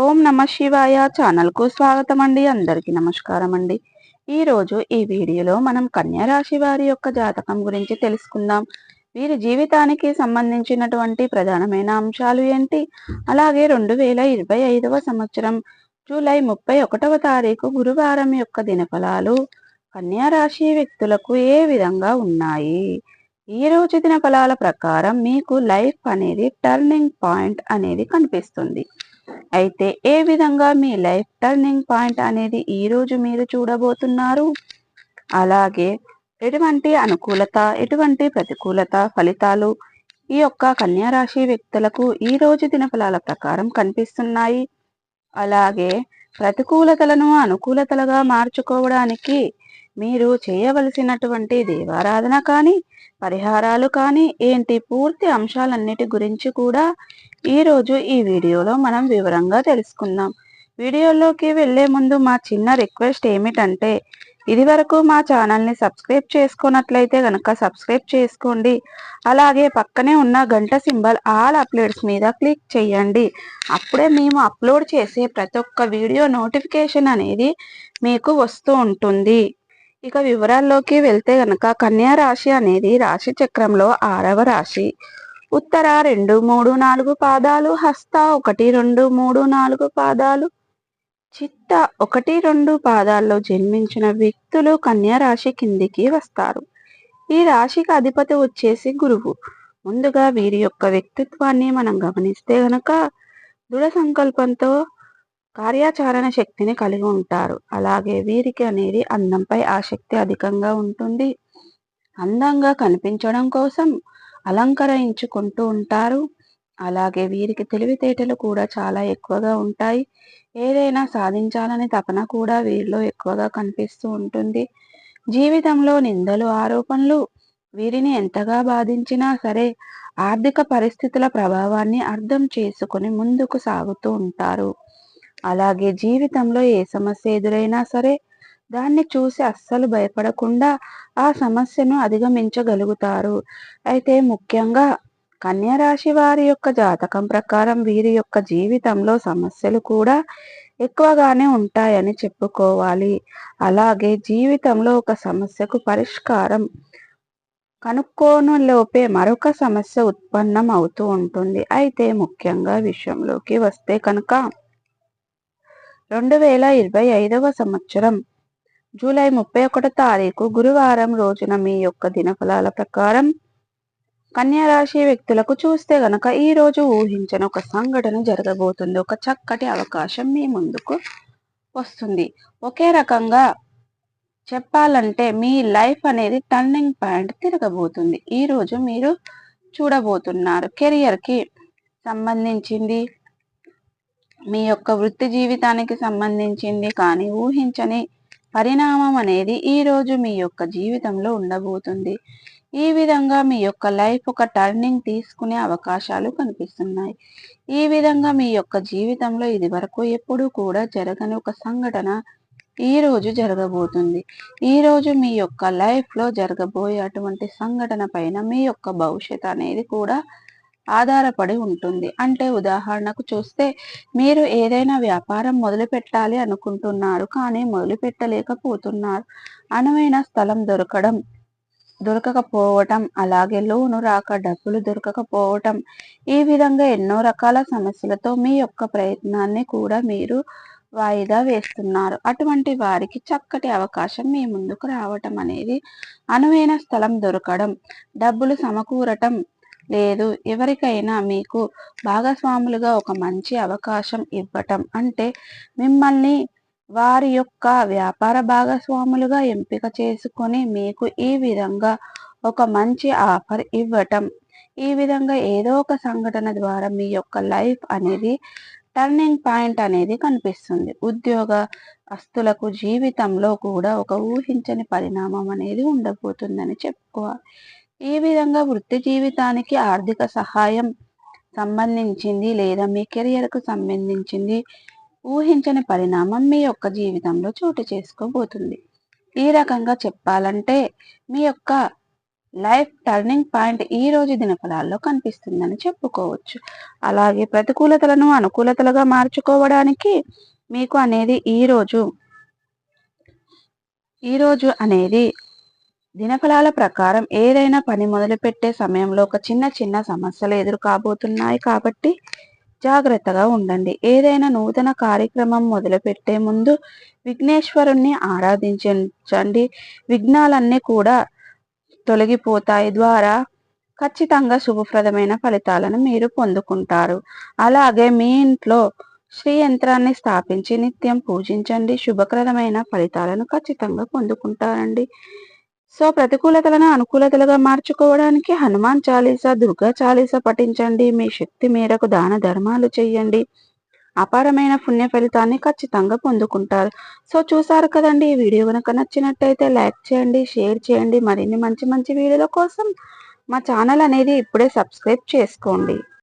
ఓం నమ శివాయ ఛానల్కు స్వాగతం అండి. అందరికీ నమస్కారం అండి. ఈరోజు ఈ వీడియోలో మనం కన్యా రాశి వారి యొక్క జాతకం గురించి తెలుసుకుందాం. వీరి జీవితానికి సంబంధించినటువంటి ప్రధానమైన అంశాలు ఏంటి, అలాగే 2025వ సంవత్సరం జూలై 31వ తారీఖు గురువారం యొక్క దినఫలాలు కన్యా రాశి వ్యక్తులకు ఏ విధంగా ఉన్నాయి. ఈ రోజు దినఫలాల ప్రకారం మీకు లైఫ్ అనేది టర్నింగ్ పాయింట్ అనేది కనిపిస్తుంది. అయితే ఏ విధంగా మీ లైఫ్ టర్నింగ్ పాయింట్ అనేది ఈ రోజు మీరు చూడబోతున్నారు, అలాగే ఎటువంటి అనుకూలత ఎటువంటి ప్రతికూలత ఫలితాలు ఈ యొక్క కన్యా రాశి వ్యక్తులకు ఈ రోజు దినఫలాల ప్రకారం కనిపిస్తున్నాయి. అలాగే ప్రతికూలతలను అనుకూలతలుగా మార్చుకోవడానికి మీరు చేయవలసినటువంటి దేవారాధన కానీ పరిహారాలు కానీ ఏంటి, పూర్తి అంశాలన్నిటి గురించి కూడా ఈరోజు ఈ వీడియోలో మనం వివరంగా తెలుసుకుందాం. వీడియోలోకి వెళ్లే ముందు మా చిన్న రిక్వెస్ట్ ఏమిటంటే, ఇది వరకు మా ఛానల్ని సబ్స్క్రైబ్ చేసుకున్నట్లయితే కనుక సబ్స్క్రైబ్ చేసుకోండి. అలాగే పక్కనే ఉన్న గంట సింబల్ ఆల్ అప్లోడ్స్ మీద క్లిక్ చేయండి. అప్పుడే మేము అప్లోడ్ చేసే ప్రతి ఒక్క వీడియో నోటిఫికేషన్ అనేది మీకు వస్తూ ఉంటుంది. ఇక వివరాల్లోకి వెళ్తే గనక కన్యా రాశి అనేది రాశి చక్రంలో 6వ రాశి. ఉత్తర 2, 3, 4 పాదాలు, హస్త 1, 2, 3, 4 పాదాలు, చిత్త 1, 2 పాదాల్లో జన్మించిన వ్యక్తులు కన్యా రాశి కిందికి వస్తారు. ఈ రాశికి అధిపతి వచ్చేసి గురువు. ముందుగా వీరి యొక్క వ్యక్తిత్వాన్ని మనం గమనిస్తే గనక దృఢ సంకల్పంతో కార్యాచరణ శక్తిని కలిగి ఉంటారు. అలాగే వీరికి అనేది అందంపై ఆసక్తి అధికంగా ఉంటుంది. అందంగా కనిపించడం కోసం అలంకరించుకుంటూ ఉంటారు. అలాగే వీరికి తెలివితేటలు కూడా చాలా ఎక్కువగా ఉంటాయి. ఏదైనా సాధించాలనే తపన కూడా వీరిలో ఎక్కువగా కనిపిస్తూ ఉంటుంది. జీవితంలో నిందలు ఆరోపణలు వీరిని ఎంతగా బాధించినా సరే ఆర్థిక పరిస్థితుల ప్రభావాన్ని అర్థం చేసుకుని ముందుకు సాగుతూ ఉంటారు. అలాగే జీవితంలో ఏ సమస్య ఎదురైనా సరే దాన్ని చూసి అస్సలు భయపడకుండా ఆ సమస్యను అధిగమించగలుగుతారు. అయితే ముఖ్యంగా కన్యా రాశి వారి యొక్క జాతకం ప్రకారం వీరి యొక్క జీవితంలో సమస్యలు కూడా ఎక్కువగానే ఉంటాయని చెప్పుకోవాలి. అలాగే జీవితంలో ఒక సమస్యకు పరిష్కారం కనుక్కోనులోపే మరొక సమస్య ఉత్పన్నం అవుతూ ఉంటుంది. అయితే ముఖ్యంగా విషయంలోకి వస్తే కనుక 2025వ సంవత్సరం జూలై 31 తారీఖు గురువారం రోజున మీ యొక్క దినఫలాల ప్రకారం కన్యా రాశి వ్యక్తులకు చూస్తే గనక ఈ రోజు ఊహించని ఒక సంఘటన జరగబోతుంది. ఒక చక్కటి అవకాశం మీ ముందుకు వస్తుంది. ఒకే రకంగా చెప్పాలంటే మీ లైఫ్ అనేది టర్నింగ్ పాయింట్ తిరగబోతుంది. ఈ రోజు మీరు చూడబోతున్నారు. కెరియర్కి సంబంధించింది, మీ యొక్క వృత్తి జీవితానికి సంబంధించింది కానీ ఊహించని పరిణామం అనేది ఈ రోజు మీ యొక్క జీవితంలో ఉండబోతుంది. ఈ విధంగా మీ యొక్క లైఫ్ ఒక టర్నింగ్ తీసుకునే అవకాశాలు కనిపిస్తున్నాయి. ఈ విధంగా మీ యొక్క జీవితంలో ఇది వరకు ఎప్పుడూ కూడా జరగని ఒక సంఘటన ఈ రోజు జరగబోతుంది. ఈ రోజు మీ యొక్క లైఫ్ లో జరగబోయే అటువంటి సంఘటన పైన మీ యొక్క భవిష్యత్ అనేది కూడా ఆధారపడి ఉంటుంది. అంటే ఉదాహరణకు చూస్తే, మీరు ఏదైనా వ్యాపారం మొదలు పెట్టాలి అనుకుంటున్నారు కానీ మొదలు పెట్టలేకపోతున్నారు. అనువైన స్థలం దొరకకపోవటం, అలాగే లోను రాక డబ్బులు దొరకకపోవటం, ఈ విధంగా ఎన్నో రకాల సమస్యలతో మీ యొక్క ప్రయత్నాన్ని కూడా మీరు వాయిదా వేస్తున్నారు. అటువంటి వారికి చక్కటి అవకాశం మీ ముందుకు రావటం అనేది, అనువైన స్థలం దొరకడం, డబ్బులు సమకూరటం లేదు, ఎవరికైనా మీకు భాగస్వాములుగా ఒక మంచి అవకాశం ఇవ్వటం, అంటే మిమ్మల్ని వారి యొక్క వ్యాపార భాగస్వాములుగా ఎంపిక చేసుకొని మీకు ఈ విధంగా ఒక మంచి ఆఫర్ ఇవ్వటం, ఈ విధంగా ఏదో ఒక సంఘటన ద్వారా మీ యొక్క లైఫ్ అనేది టర్నింగ్ పాయింట్ అనేది కనిపిస్తుంది. ఉద్యోగస్తులకు జీవితంలో కూడా ఒక ఊహించని పరిణామం అనేది ఉండబోతుందని చెప్పుకోవాలి. ఈ విధంగా వృత్తి జీవితానికి ఆర్థిక సహాయం సంబంధించింది లేదా మీ కెరియర్కు సంబంధించింది ఊహించని పరిణామం మీ యొక్క జీవితంలో చోటు చేసుకోబోతుంది. ఈ రకంగా చెప్పాలంటే మీ యొక్క లైఫ్ టర్నింగ్ పాయింట్ ఈ రోజు దినఫలాల్లో కనిపిస్తుందని చెప్పుకోవచ్చు. అలాగే ప్రతికూలతలను అనుకూలతలుగా మార్చుకోవడానికి మీకు అనేది ఈ రోజు అనేది దినఫలాల ప్రకారం ఏదైనా పని మొదలుపెట్టే సమయంలో ఒక చిన్న చిన్న సమస్యలు ఎదురు కాబోతున్నాయి కాబట్టి జాగ్రత్తగా ఉండండి. ఏదైనా నూతన కార్యక్రమం మొదలుపెట్టే ముందు విఘ్నేశ్వరుణ్ణి ఆరాధించండి. విఘ్నాలన్నీ కూడా తొలగిపోతాయి ద్వారా ఖచ్చితంగా శుభప్రదమైన ఫలితాలను మీరు పొందుకుంటారు. అలాగే మీ ఇంట్లో శ్రీ యంత్రాన్ని స్థాపించి నిత్యం పూజించండి. శుభప్రదమైన ఫలితాలను ఖచ్చితంగా పొందుకుంటారండి. సో ప్రతికూలతలను అనుకూలతలుగా మార్చుకోవడానికి హనుమాన్ చాలీసా, దుర్గా చాలీసా పఠించండి. మీ శక్తి మేరకు దాన ధర్మాలు చేయండి. అపారమైన పుణ్య ఫలితాన్ని ఖచ్చితంగా పొందుకుంటారు. సో చూసారు కదండి, ఈ వీడియో కనుక నచ్చినట్టయితే లైక్ చేయండి, షేర్ చేయండి. మరిన్ని మంచి మంచి వీడియోల కోసం మా ఛానల్ అనేది ఇప్పుడే సబ్స్క్రైబ్ చేసుకోండి.